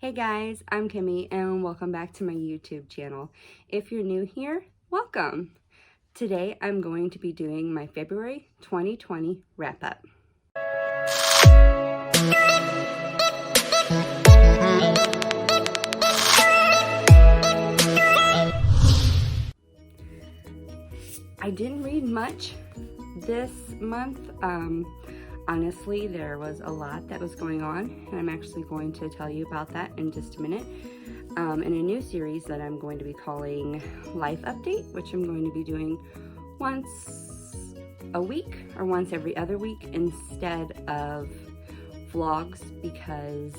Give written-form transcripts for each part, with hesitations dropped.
Hey guys, I'm Kimmy and welcome back to my YouTube channel. If you're new here, welcome. Today I'm going to be doing my February 2020 wrap-up. I didn't read much this month. Honestly, there was a lot that was going on, and I'm actually going to tell you about that in just a minute. In a new series that I'm going to be calling Life Update, which I'm going to be doing once a week or once every other week instead of vlogs, because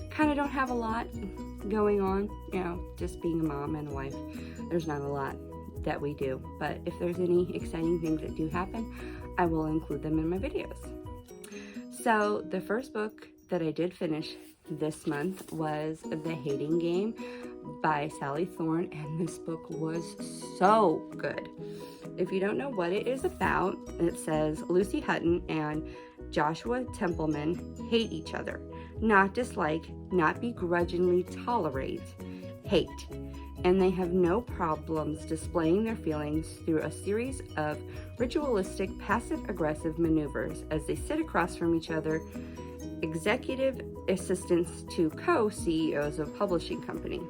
kind of don't have a lot going on, just being a mom and a wife. There's not a lot that we do, but if there's any exciting things that do happen, I will include them in my videos. So the first book that I did finish this month was The Hating Game by Sally Thorne, and this book was so good. If you don't know what it is about, it says Lucy Hutton and Joshua Templeman hate each other. Not dislike, not begrudgingly tolerate, hate. And they have no problems displaying their feelings through a series of ritualistic passive-aggressive maneuvers as they sit across from each other, executive assistants to co-CEOs of publishing company.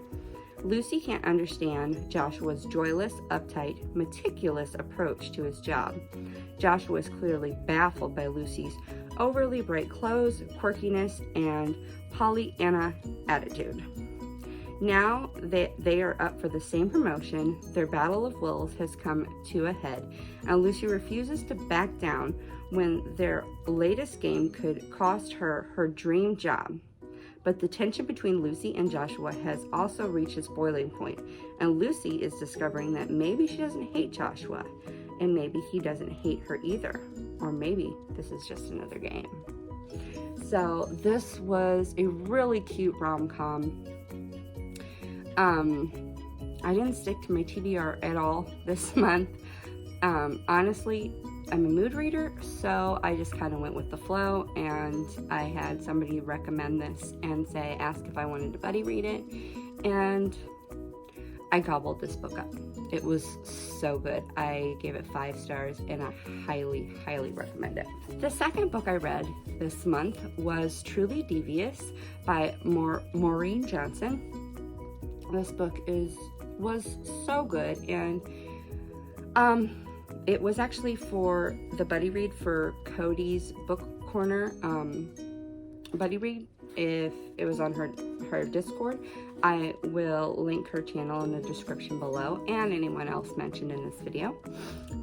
Lucy can't understand Joshua's joyless, uptight, meticulous approach to his job. Joshua is clearly baffled by Lucy's overly bright clothes, quirkiness, and Pollyanna attitude. Now that they are up for the same promotion, their battle of wills has come to a head, and Lucy refuses to back down when their latest game could cost her her dream job. But the tension between Lucy and Joshua has also reached its boiling point, and Lucy is discovering that maybe she doesn't hate Joshua, and maybe he doesn't hate her either, or maybe this is just another game. So this was a really cute rom-com. I didn't stick to my TBR at all this month. Honestly, I'm a mood reader, so I just kind of went with the flow, and I had somebody recommend this and ask if I wanted to buddy read it, and I gobbled this book up. It was so good. I gave it 5 stars, and I highly, highly recommend it. The second book I read this month was Truly Devious by Maureen Johnson. This book was so good, and it was actually for the buddy read for Cody's Book Corner buddy read. If it was on her Discord, I will link her channel in the description below, and anyone else mentioned in this video.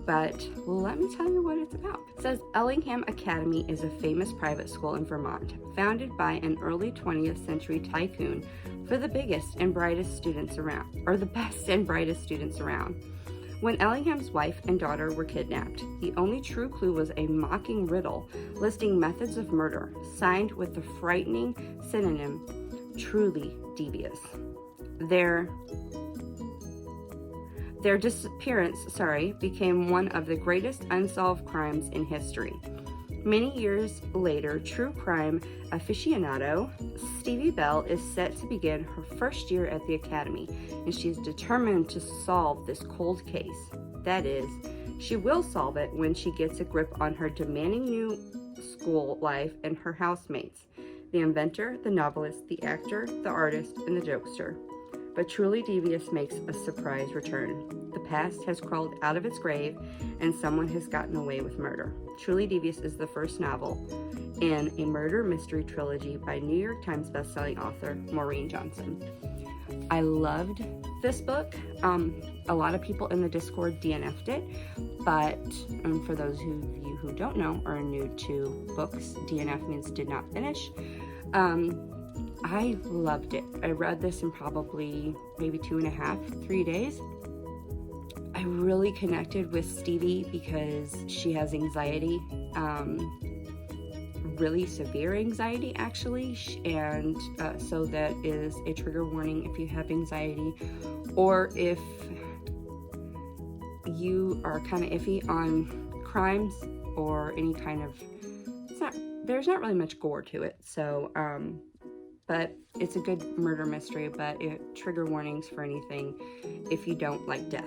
But let me tell you what it's about. It says Ellingham Academy is a famous private school in Vermont, founded by an early 20th century tycoon for the biggest and brightest students around, or the best and brightest students around. When Ellingham's wife and daughter were kidnapped, the only true clue was a mocking riddle listing methods of murder, signed with the frightening synonym, Truly Devious. Their disappearance, became one of the greatest unsolved crimes in history. Many years later, true crime aficionado Stevie Bell is set to begin her first year at the academy, and she is determined to solve this cold case. That is, she will solve it when she gets a grip on her demanding new school life and her housemates, the inventor, the novelist, the actor, the artist, and the jokester. But Truly Devious makes a surprise return. The past has crawled out of its grave, and someone has gotten away with murder. Truly Devious is the first novel in a murder mystery trilogy by New York Times bestselling author Maureen Johnson. I loved this book. A lot of people in the Discord DNF'd it, but for those of you who don't know or are new to books, DNF means did not finish. I loved it. I read this in probably maybe 2.5, 3 days. I really connected with Stevie because she has anxiety, really severe anxiety actually, and so that is a trigger warning if you have anxiety, or if you are kind of iffy on crimes or any kind of, there's not really much gore to it, so but it's a good murder mystery, but trigger warnings for anything if you don't like death.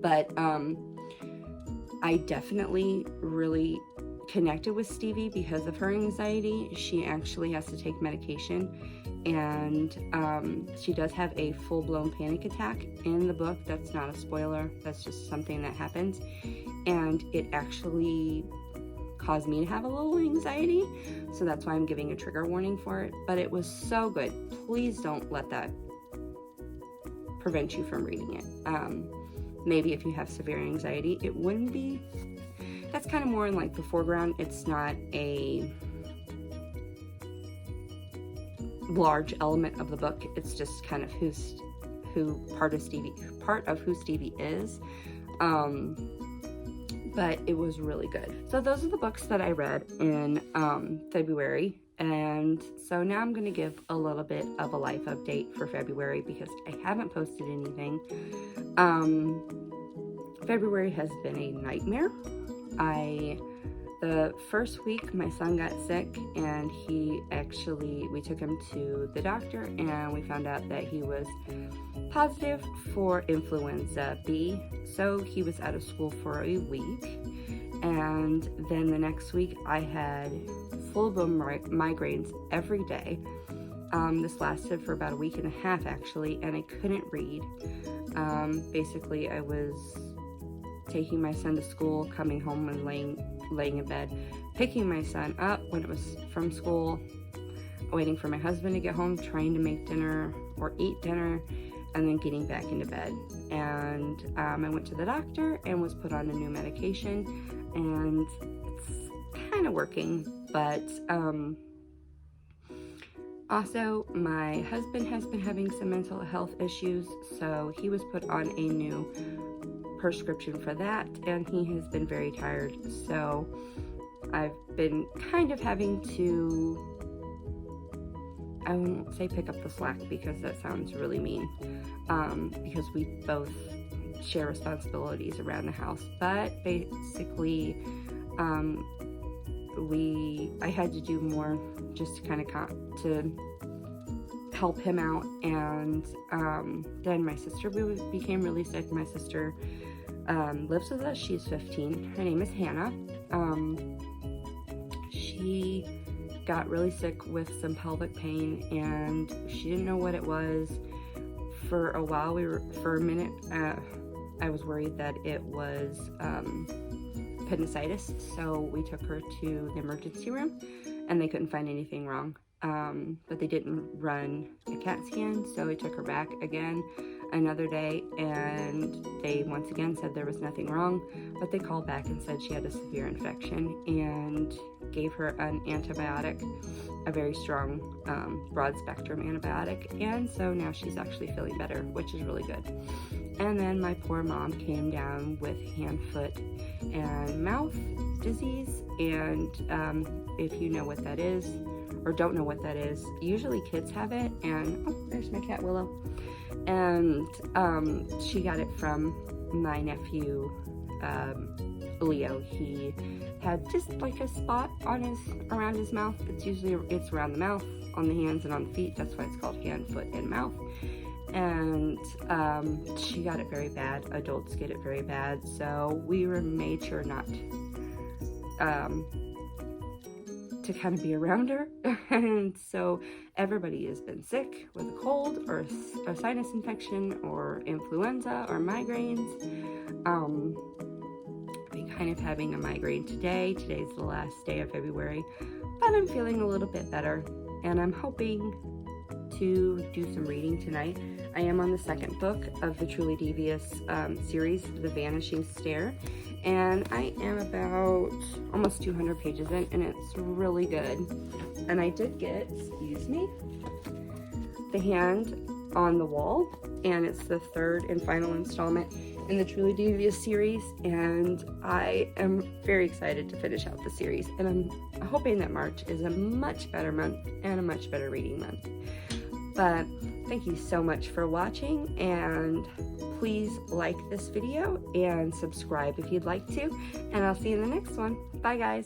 But I definitely really connected with Stevie because of her anxiety. She actually has to take medication, and she does have a full-blown panic attack in the book. That's not a spoiler, that's just something that happens, and it actually caused me to have a little anxiety, so that's why I'm giving a trigger warning for it. But it was so good. Please don't let that prevent you from reading it. Maybe if you have severe anxiety, it wouldn't be. That's kind of more in like the foreground. It's not a large element of the book. It's just kind of part of who Stevie is. But it was really good. So those are the books that I read in February. And so now I'm going to give a little bit of a life update for February because I haven't posted anything. February has been a nightmare. The first week my son got sick, and we took him to the doctor, and we found out that he was positive for influenza B. So he was out of school for a week. And then the next week I had full-blown migraines every day. This lasted for about a week and a half actually, and I couldn't read. Basically I was taking my son to school, coming home and laying in bed, picking my son up when it was from school, waiting for my husband to get home, trying to make dinner or eat dinner, and then getting back into bed. And I went to the doctor and was put on a new medication, and it's kind of working, but also my husband has been having some mental health issues, so he was put on a new prescription for that, and he has been very tired. So I've been kind of having to, I won't say pick up the slack because that sounds really mean, because we both share responsibilities around the house, but basically I had to do more just to kind of to help him out. And then my sister became really sick. My sister lives with us. She's 15. Her name is Hannah. She got really sick with some pelvic pain, and she didn't know what it was. For a while, for a minute, I was worried that it was appendicitis, so we took her to the emergency room, and they couldn't find anything wrong. But they didn't run a CAT scan, so we took her back again another day, and they once again said there was nothing wrong, but they called back and said she had a severe infection and gave her an antibiotic, a very strong broad spectrum antibiotic, and so now she's actually feeling better, which is really good. And then my poor mom came down with hand, foot, and mouth disease, and if you know what that is or don't know what that is, usually kids have it. And oh, there's my cat Willow. And she got it from my nephew Leo. He had just like a spot on around his mouth. It's around the mouth, on the hands, and on the feet. That's why it's called hand, foot, and mouth. And she got it very bad. Adults get it very bad, so we made sure not to kind of be around her. And so everybody has been sick with a cold or a sinus infection or influenza or migraines. I've been kind of having a migraine today. Today's the last day of February, but I'm feeling a little bit better, and I'm hoping to do some reading tonight. I am on the second book of the Truly Devious series, The Vanishing Stare, and I am about almost 200 pages in, and it's really good. And I did get, excuse me, The Hand on the Wall, and it's the third and final installment in the Truly Devious series, and I am very excited to finish out the series, and I'm hoping that March is a much better month and a much better reading month. But thank you so much for watching, and please like this video and subscribe if you'd like to, and I'll see you in the next one. Bye guys.